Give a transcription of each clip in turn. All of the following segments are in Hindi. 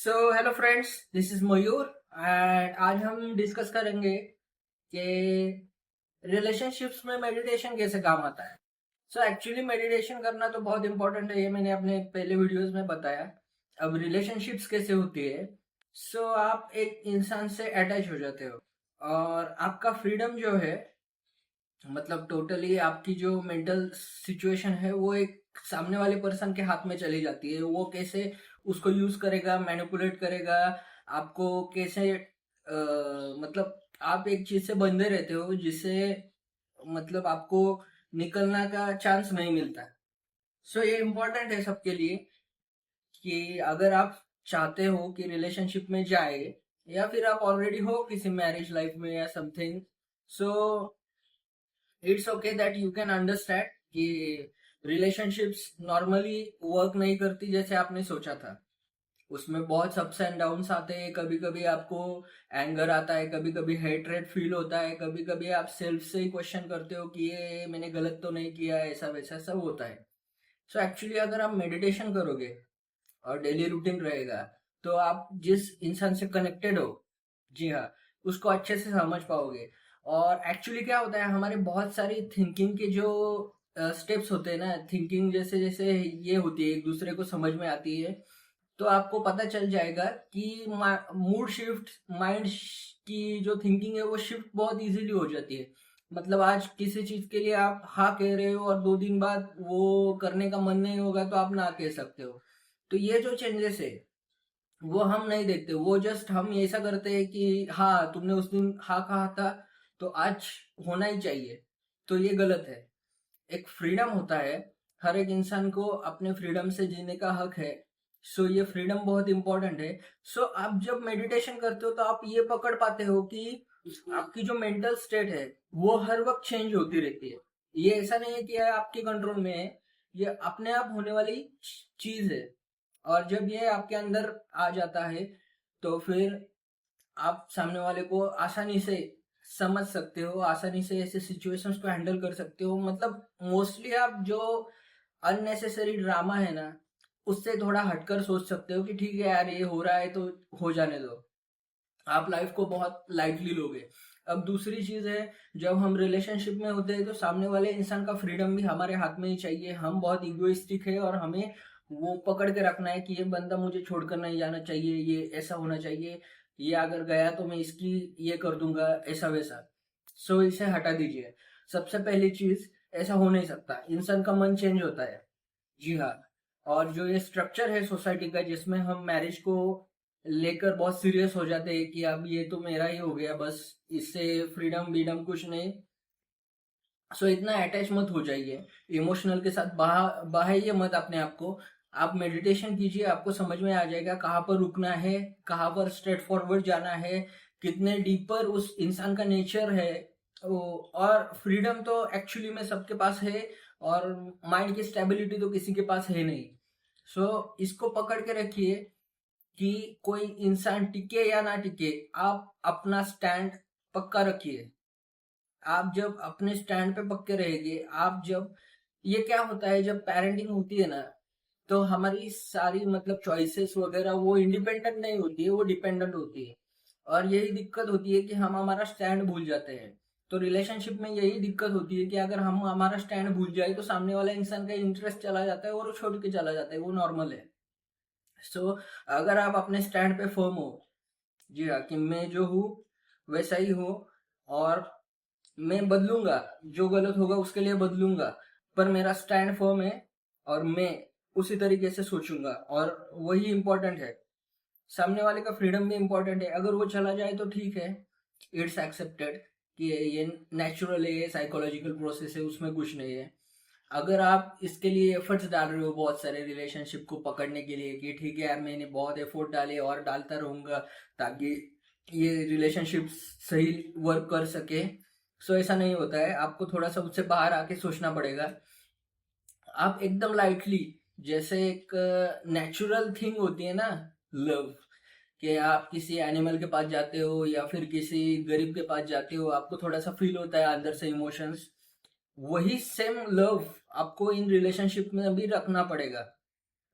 So hello friends, this is Mayur and आज हम डिस्कस करेंगे कि रिलेशनशिप्स में मेडिटेशन कैसे काम आता है। सो एक्चुअली मेडिटेशन करना तो बहुत इंपॉर्टेंट है, ये मैंने अपने पहले वीडियोस में बताया। अब रिलेशनशिप्स कैसे होती है। आप एक इंसान से अटैच हो जाते हो और आपका फ्रीडम जो है, मतलब टोटली आपकी जो मेंटल सिचुएशन है वो एक सामने वाले पर्सन के हाथ में चली जाती है। वो कैसे उसको यूज करेगा, मैनिपुलेट करेगा, आपको कैसे मतलब आप एक चीज से बंधे रहते हो जिससे मतलब आपको निकलना का चांस नहीं मिलता। ये इम्पोर्टेंट है सबके लिए कि अगर आप चाहते हो कि रिलेशनशिप में जाए या फिर आप ऑलरेडी हो किसी मैरिज लाइफ में या something, so it's okay that you can understand कि रिलेशनशिप्स नॉर्मली वर्क नहीं करती जैसे आपने सोचा था। उसमें बहुत अप्स एंड डाउन्स आते हैं। कभी कभी आपको एंगर आता है, कभी कभी हेट्रेड फील होता है, कभी कभी आप सेल्फ से ही क्वेश्चन करते हो कि ये मैंने गलत तो नहीं किया, ऐसा वैसा सब होता है। एक्चुअली अगर आप मेडिटेशन करोगे और डेली रूटीन रहेगा तो आप जिस इंसान से कनेक्टेड हो, जी हाँ, उसको अच्छे से समझ पाओगे। और एक्चुअली क्या होता है, हमारे बहुत सारी थिंकिंग के जो स्टेप्स होते हैं ना, थिंकिंग जैसे जैसे ये होती है एक दूसरे को समझ में आती है, तो आपको पता चल जाएगा कि मूड शिफ्ट, माइंड की जो थिंकिंग है वो शिफ्ट बहुत इजीली हो जाती है। मतलब आज किसी चीज के लिए आप हाँ कह रहे हो और 2 दिन बाद वो करने का मन नहीं होगा तो आप ना कह सकते हो। तो ये जो चेंजेस है वो हम नहीं देखते, वो जस्ट हम ऐसा करते हैं कि हाँ तुमने उस दिन हाँ कहा था तो आज होना ही चाहिए। तो ये गलत है। एक फ्रीडम होता है, हर एक इंसान को अपने फ्रीडम से जीने का हक है। ये फ्रीडम बहुत इंपॉर्टेंट है। आप जब मेडिटेशन करते हो तो आप ये पकड़ पाते हो कि आपकी जो मेंटल स्टेट है वो हर वक्त चेंज होती रहती है। ये ऐसा नहीं है कि ये आपके कंट्रोल में है, ये अपने आप होने वाली चीज है। और जब ये आपके अंदर आ जाता है तो फिर आप सामने वाले को आसानी से समझ सकते हो, आसानी से ऐसे सिचुएशंस को हैंडल कर सकते हो। मतलब मोस्टली आप जो अननेसेसरी ड्रामा है ना, उससे थोड़ा हटकर सोच सकते हो कि ठीक है यार, ये हो रहा है तो हो जाने दो। आप लाइफ को बहुत लाइटली लोगे। अब दूसरी चीज है, जब हम रिलेशनशिप में होते हैं तो सामने वाले इंसान का फ्रीडम भी हमारे हाथ में ही चाहिए। हम बहुत इगोइस्टिक है और हमें वो पकड़ के रखना है कि ये बंदा मुझे छोड़कर नहीं जाना चाहिए, ये ऐसा होना चाहिए, ये अगर गया तो मैं इसकी ये कर दूंगा, ऐसा वैसा। इसे हटा दीजिए। सबसे पहली चीज, ऐसा हो नहीं सकता, इंसान का मन चेंज होता है। जी हाँ। और जो ये स्ट्रक्चर है सोसाइटी का जिसमें हम मैरिज को लेकर बहुत सीरियस हो जाते हैं कि अब ये तो मेरा ही हो गया बस, इससे फ्रीडम बीडम कुछ नहीं। इतना अटैच मत हो जाइए, इमोशनल के साथ बहाइए मत अपने आप को। आप मेडिटेशन कीजिए, आपको समझ में आ जाएगा कहाँ पर रुकना है, कहाँ पर स्ट्रेट फॉरवर्ड जाना है, कितने डीपर उस इंसान का नेचर है। और फ्रीडम तो एक्चुअली में सबके पास है और माइंड की स्टेबिलिटी तो किसी के पास है नहीं। इसको पकड़ के रखिए कि कोई इंसान टिके या ना टिके, आप अपना स्टैंड पक्का रखिए। आप जब अपने स्टैंड पे पक्के रहेंगे, आप जब, ये क्या होता है जब पेरेंटिंग होती है ना, तो हमारी सारी मतलब चॉइसेस वगैरह वो इंडिपेंडेंट नहीं होती है, वो डिपेंडेंट होती है। और यही दिक्कत होती है कि हम हमारा स्टैंड भूल जाते हैं। तो रिलेशनशिप में यही दिक्कत होती है कि अगर हम हमारा स्टैंड भूल जाए तो सामने वाला इंसान का इंटरेस्ट चला जाता है और वो छोड़ के चला जाता है, वो नॉर्मल है। अगर आप अपने स्टैंड पे फर्म हो, जी हाँ, कि मैं जो हूँ वैसा ही हूँ और मैं बदलूंगा, जो गलत होगा उसके लिए बदलूंगा, पर मेरा स्टैंड फर्म है और मैं उसी तरीके से सोचूंगा, और वही इंपॉर्टेंट है। सामने वाले का फ्रीडम भी इंपॉर्टेंट है। अगर वो चला जाए तो ठीक है, इट्स एक्सेप्टेड कि ये नेचुरल है, ये साइकोलॉजिकल प्रोसेस है, उसमें कुछ नहीं है। अगर आप इसके लिए एफर्ट्स डाल रहे हो बहुत सारे रिलेशनशिप को पकड़ने के लिए कि ठीक है यार मैंने बहुत एफर्ट डाले और डालता रहूंगा ताकि ये रिलेशनशिप सही वर्क कर सके, ऐसा नहीं होता है। आपको थोड़ा सा उससे बाहर आके सोचना पड़ेगा। आप एकदम लाइटली, जैसे एक नेचुरल थिंग होती है ना, लव, कि आप किसी एनिमल के पास जाते हो या फिर किसी गरीब के पास जाते हो, आपको थोड़ा सा फील होता है अंदर से इमोशंस, वही सेम लव आपको इन रिलेशनशिप में भी रखना पड़ेगा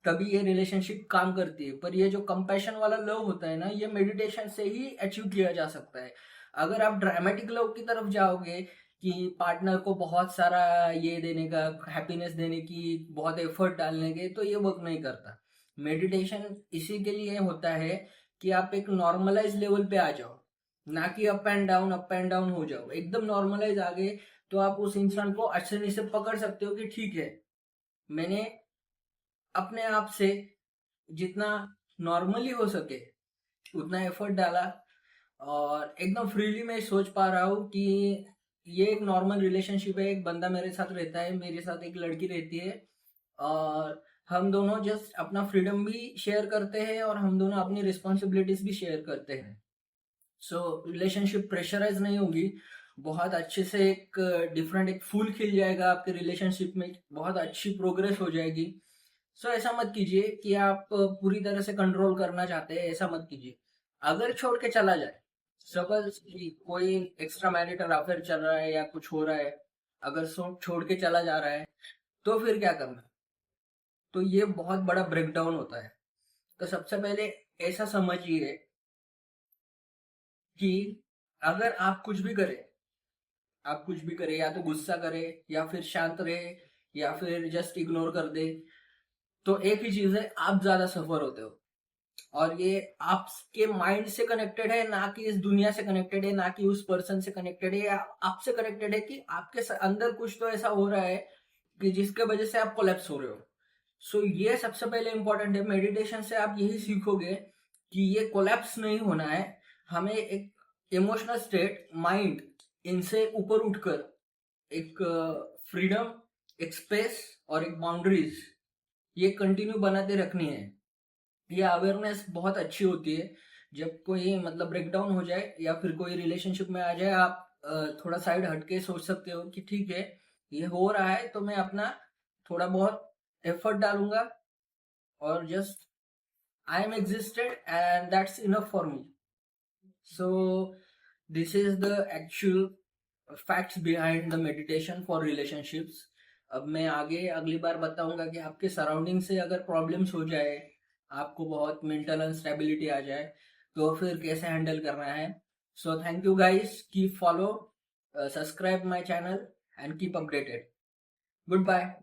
तभी ये रिलेशनशिप काम करती है। पर ये जो कंपैशन वाला लव होता है ना, ये मेडिटेशन से ही अचीव किया जा सकता है। अगर आप ड्रामेटिक लव की तरफ जाओगे कि पार्टनर को बहुत सारा ये देने का, हैप्पीनेस देने की, बहुत एफर्ट डालने के, तो ये वर्क नहीं करता। मेडिटेशन इसी के लिए होता है कि आप एक नॉर्मलाइज लेवल पे आ जाओ, ना कि अप एंड डाउन हो जाओ। एकदम नॉर्मलाइज आ गए तो आप उस इंसान को आसानी से पकड़ सकते हो कि ठीक है, मैंने अपने आप से जितना नॉर्मली हो सके उतना एफर्ट डाला, और एकदम फ्रीली मैं सोच पा रहा हूँ कि ये एक नॉर्मल रिलेशनशिप है। एक बंदा मेरे साथ रहता है, मेरे साथ एक लड़की रहती है, और हम दोनों जस्ट अपना फ्रीडम भी शेयर करते हैं और हम दोनों अपनी रिस्पॉन्सिबिलिटीज भी शेयर करते हैं। सो रिलेशनशिप प्रेशराइज नहीं होगी, बहुत अच्छे से एक डिफरेंट एक फूल खिल जाएगा आपके रिलेशनशिप में, बहुत अच्छी प्रोग्रेस हो जाएगी। सो ऐसा मत कीजिए कि आप पूरी तरह से कंट्रोल करना चाहते हैं, ऐसा मत कीजिए। अगर छोड़ के चला जाए, सपोज कोई एक्स्ट्रा मैरिटल अफेयर चल रहा है या कुछ हो रहा है, अगर छोड़ के चला जा रहा है, तो फिर क्या करना? तो ये बहुत बड़ा ब्रेकडाउन होता है। तो सबसे पहले ऐसा समझिए कि अगर आप कुछ भी करें, या तो गुस्सा करे, या फिर शांत रहे, या फिर जस्ट इग्नोर कर दे, तो एक ही चीज है, आप ज्यादा सफर होते हो। और ये आपके माइंड से कनेक्टेड है, ना कि इस दुनिया से कनेक्टेड है, ना कि उस पर्सन से कनेक्टेड है, या आपसे कनेक्टेड है कि आपके अंदर कुछ तो ऐसा हो रहा है कि जिसके वजह से आप कोलैप्स हो रहे हो। सो ये सबसे पहले इंपॉर्टेंट है। मेडिटेशन से आप यही सीखोगे कि ये कोलैप्स नहीं होना है। हमें एक इमोशनल स्टेट, माइंड, इनसे ऊपर उठकर एक फ्रीडम, एक स्पेस और एक बाउंड्रीज, ये कंटिन्यू बनाते रखनी है। ये अवेयरनेस बहुत अच्छी होती है। जब कोई मतलब ब्रेकडाउन हो जाए या फिर कोई रिलेशनशिप में आ जाए, आप थोड़ा साइड हटके सोच सकते हो कि ठीक है, ये हो रहा है तो मैं अपना थोड़ा बहुत एफर्ट डालूंगा, और just I am existed and that's enough for me. So this is the actual facts behind the meditation for relationships. अब मैं आगे अगली बार बताऊंगा कि आपके सराउंडिंग से अगर प्रॉब्लम्स हो जाए, आपको बहुत मेंटल अनस्टेबिलिटी आ जाए, तो फिर कैसे हैंडल करना है। So thank you guys, keep follow, subscribe my channel and keep updated. Good bye.